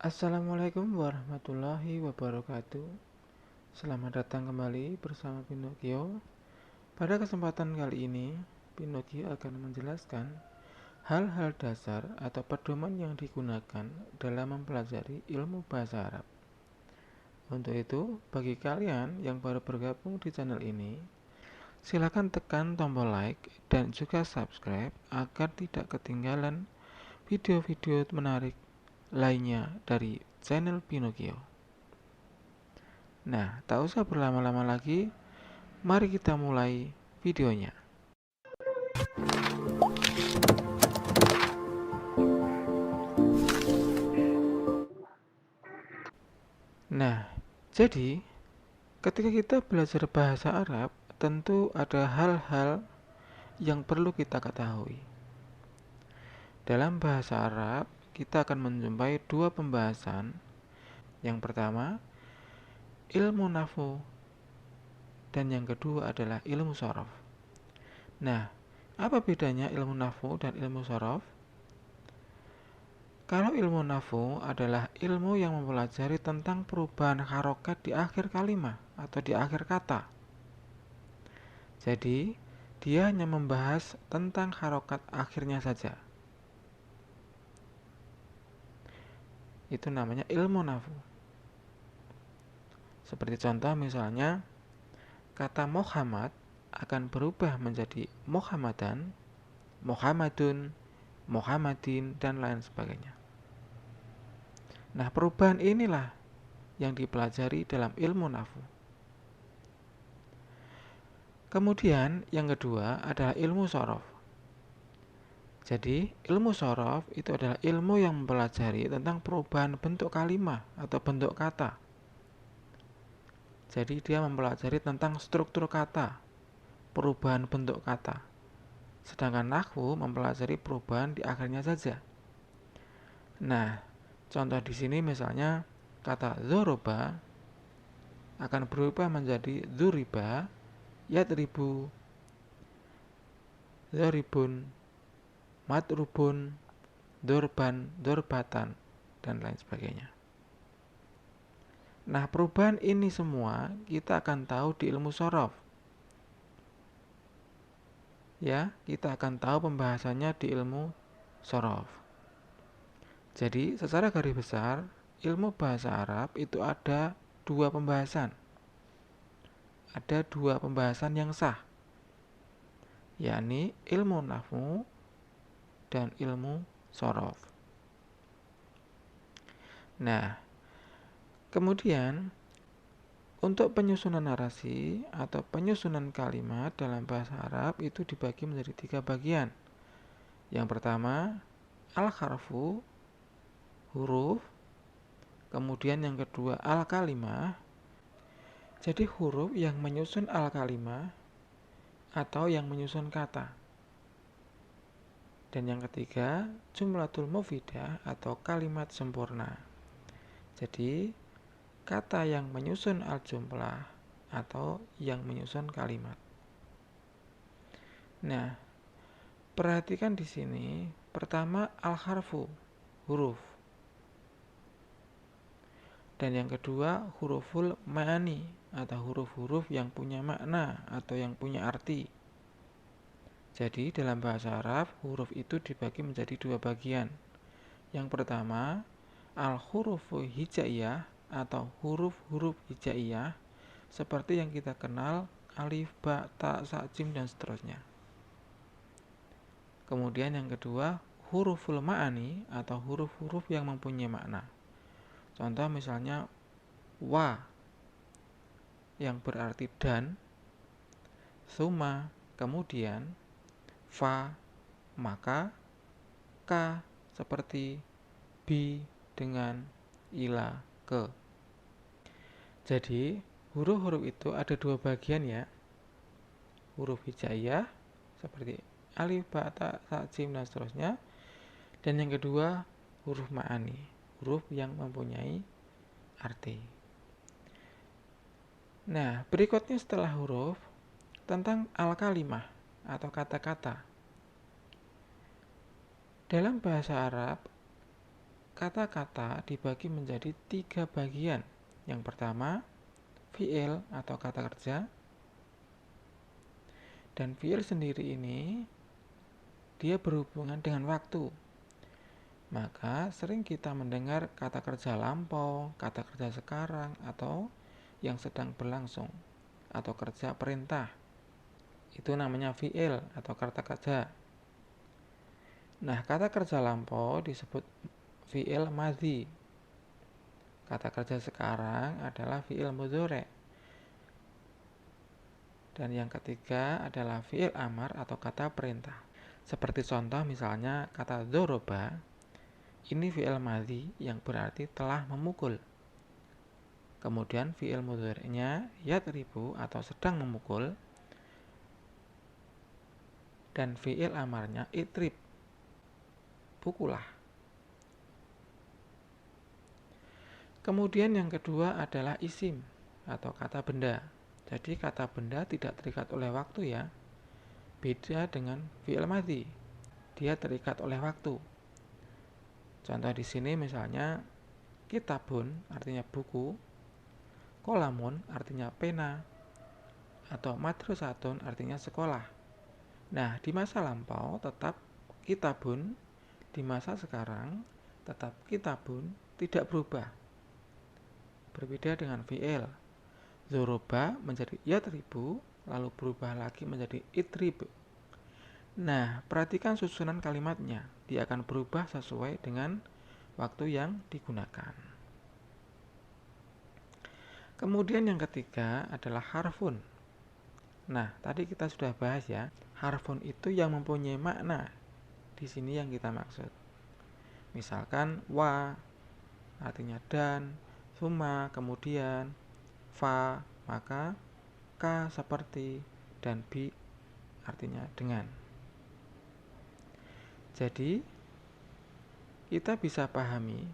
Assalamualaikum warahmatullahi wabarakatuh. Selamat datang kembali bersama Pinocchio. Pada kesempatan kali ini, Pinocchio akan menjelaskan hal-hal dasar atau pedoman yang digunakan dalam mempelajari ilmu bahasa Arab. Untuk itu, bagi kalian yang baru bergabung di channel ini, silakan tekan tombol like dan juga subscribe agar tidak ketinggalan video-video menarik lainnya dari channel Pinocchio. Nah, tak usah berlama-lama lagi, mari kita mulai videonya. Nah, jadi ketika kita belajar bahasa Arab, tentu ada hal-hal yang perlu kita ketahui. Dalam bahasa Arab, kita akan menjumpai dua pembahasan. Yang pertama, ilmu nahwu, dan yang kedua adalah ilmu shorof. Nah, apa bedanya ilmu nahwu dan ilmu shorof? Kalau ilmu nahwu adalah ilmu yang mempelajari tentang perubahan harokat di akhir kalimat atau di akhir kata. Jadi, dia hanya membahas tentang harokat akhirnya saja. Itu namanya ilmu nahwu. Seperti contoh misalnya, kata Muhammad akan berubah menjadi Muhammadan, Muhammadun, Muhammadin, dan lain sebagainya. Nah, perubahan inilah yang dipelajari dalam ilmu nahwu. Kemudian yang kedua adalah ilmu shorof. Jadi ilmu shorof itu adalah ilmu yang mempelajari tentang perubahan bentuk kalimat atau bentuk kata. Jadi dia mempelajari tentang struktur kata, perubahan bentuk kata. Sedangkan nahwu mempelajari perubahan di akhirnya saja. Nah, contoh di sini misalnya kata zoroba akan berubah menjadi zuriba, yadribu, zoribun, madrubun, dorban, dorbatan, dan lain sebagainya. Nah, perubahan ini semua kita akan tahu di ilmu shorof. Ya, kita akan tahu pembahasannya di ilmu shorof. Jadi, secara garis besar, ilmu bahasa Arab itu ada dua pembahasan. Ada dua pembahasan yang sah, yakni ilmu nahwu dan ilmu shorof. Nah, kemudian untuk penyusunan narasi atau penyusunan kalimat dalam bahasa Arab itu dibagi menjadi tiga bagian. Yang pertama, al-harfu, huruf. Kemudian yang kedua, al-kalimah. Jadi huruf yang menyusun al-kalimah atau yang menyusun kata. Dan yang ketiga, jumlatul mufidah atau kalimat sempurna. Jadi kata yang menyusun al-jumlah atau yang menyusun kalimat. Nah, perhatikan di sini, pertama al-harfu, huruf. Dan yang kedua huruful ma'ani atau huruf-huruf yang punya makna atau yang punya arti. Jadi dalam bahasa Arab huruf itu dibagi menjadi dua bagian. Yang pertama al-hurufu hijaiyah atau huruf-huruf hijaiyah seperti yang kita kenal alif, ba, ta, sa, jim, dan seterusnya. Kemudian yang kedua huruful ma'ani atau huruf-huruf yang mempunyai makna. Contoh misalnya wa yang berarti dan, suma kemudian, fa maka, ka seperti, bi dengan, ila ke. Jadi huruf-huruf itu ada dua bagian ya. Huruf hijaiyah seperti alif, ba, ta, sa, jim, dan seterusnya. Dan yang kedua huruf ma'ani, huruf yang mempunyai arti. Nah, berikutnya setelah huruf tentang al-kalimah atau kata-kata. Dalam bahasa Arab, kata-kata dibagi menjadi 3 bagian. Yang pertama, fi'il atau kata kerja. Dan fi'il sendiri ini dia berhubungan dengan waktu. Maka sering kita mendengar kata kerja lampau, kata kerja sekarang, atau yang sedang berlangsung, atau kerja perintah. Itu namanya fi'il atau kata kerja. Nah, kata kerja lampau disebut fi'il madhi. Kata kerja sekarang adalah fi'il mudhari'. Dan yang ketiga adalah fi'il amar atau kata perintah. Seperti contoh misalnya kata dzoroba, ini fi'il madhi yang berarti telah memukul. Kemudian fi'il mudhari'nya yadribu atau sedang memukul. Dan fi'il amarnya idrib, pukullah. Kemudian yang kedua adalah isim atau kata benda. Jadi kata benda tidak terikat oleh waktu ya. Beda dengan fi'il madhi. Dia terikat oleh waktu. Contoh di sini misalnya kitabun artinya buku, kolamun artinya pena, atau madrasatun artinya sekolah. Nah, di masa lampau tetap kitabun, di masa sekarang tetap kitabun, tidak berubah. Berbeda dengan fi'il. Dzoroba menjadi yadribu, lalu berubah lagi menjadi idrib. Nah, perhatikan susunan kalimatnya. Dia akan berubah sesuai dengan waktu yang digunakan. Kemudian yang ketiga adalah harfun. Nah, tadi kita sudah bahas ya. Harfun itu yang mempunyai makna. Di sini yang kita maksud. Misalkan wa artinya dan, summa kemudian, fa maka, ka seperti, dan bi artinya dengan. Jadi kita bisa pahami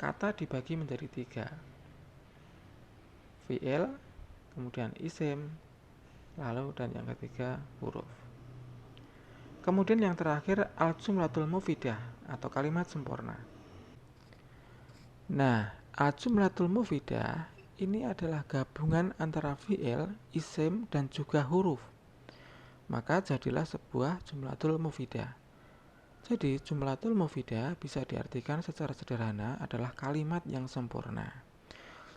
kata dibagi menjadi 3. Fi'il, kemudian isim, lalu dan yang ketiga huruf. Kemudian yang terakhir al-jumlatul mufidah atau kalimat sempurna. Nah, al-jumlatul mufidah ini adalah gabungan antara fi'il, isim, dan juga huruf. Maka jadilah sebuah jumlatul mufidah. Jadi jumlatul mufidah bisa diartikan secara sederhana adalah kalimat yang sempurna.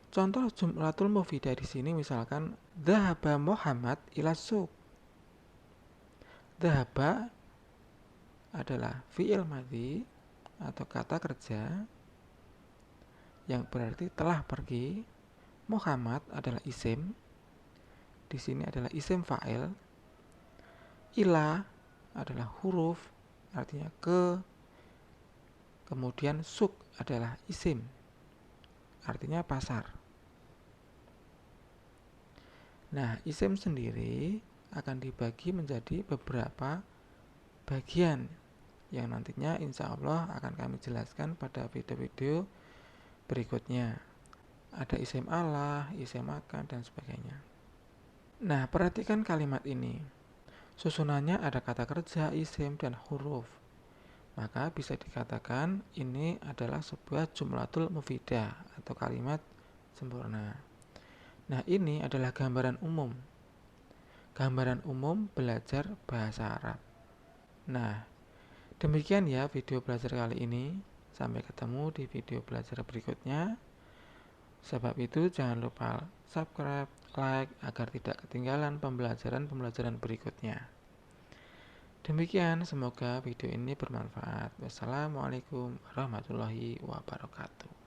Contoh jumlatul mufidah di sini misalkan dzahaba Muhammad ila suq. Dzahaba adalah fi'il madhi atau kata kerja yang berarti telah pergi. Muhammad adalah isim. Di sini adalah isim fa'il. Ila adalah huruf artinya ke. Kemudian suq adalah isim artinya pasar. Nah, isim sendiri akan dibagi menjadi beberapa bagian yang nantinya insya Allah akan kami jelaskan pada video-video berikutnya. Ada isim Allah, isim makan, dan sebagainya. Nah, perhatikan kalimat ini. Susunannya ada kata kerja, isim, dan huruf. Maka bisa dikatakan ini adalah sebuah jumlatul mufidah atau kalimat sempurna. Nah, ini adalah gambaran umum. Gambaran umum belajar bahasa Arab. Nah, demikian ya video belajar kali ini. Sampai ketemu di video belajar berikutnya. Sebab itu jangan lupa subscribe, like agar tidak ketinggalan pembelajaran-pembelajaran berikutnya. Demikian, semoga video ini bermanfaat. Wassalamualaikum warahmatullahi wabarakatuh.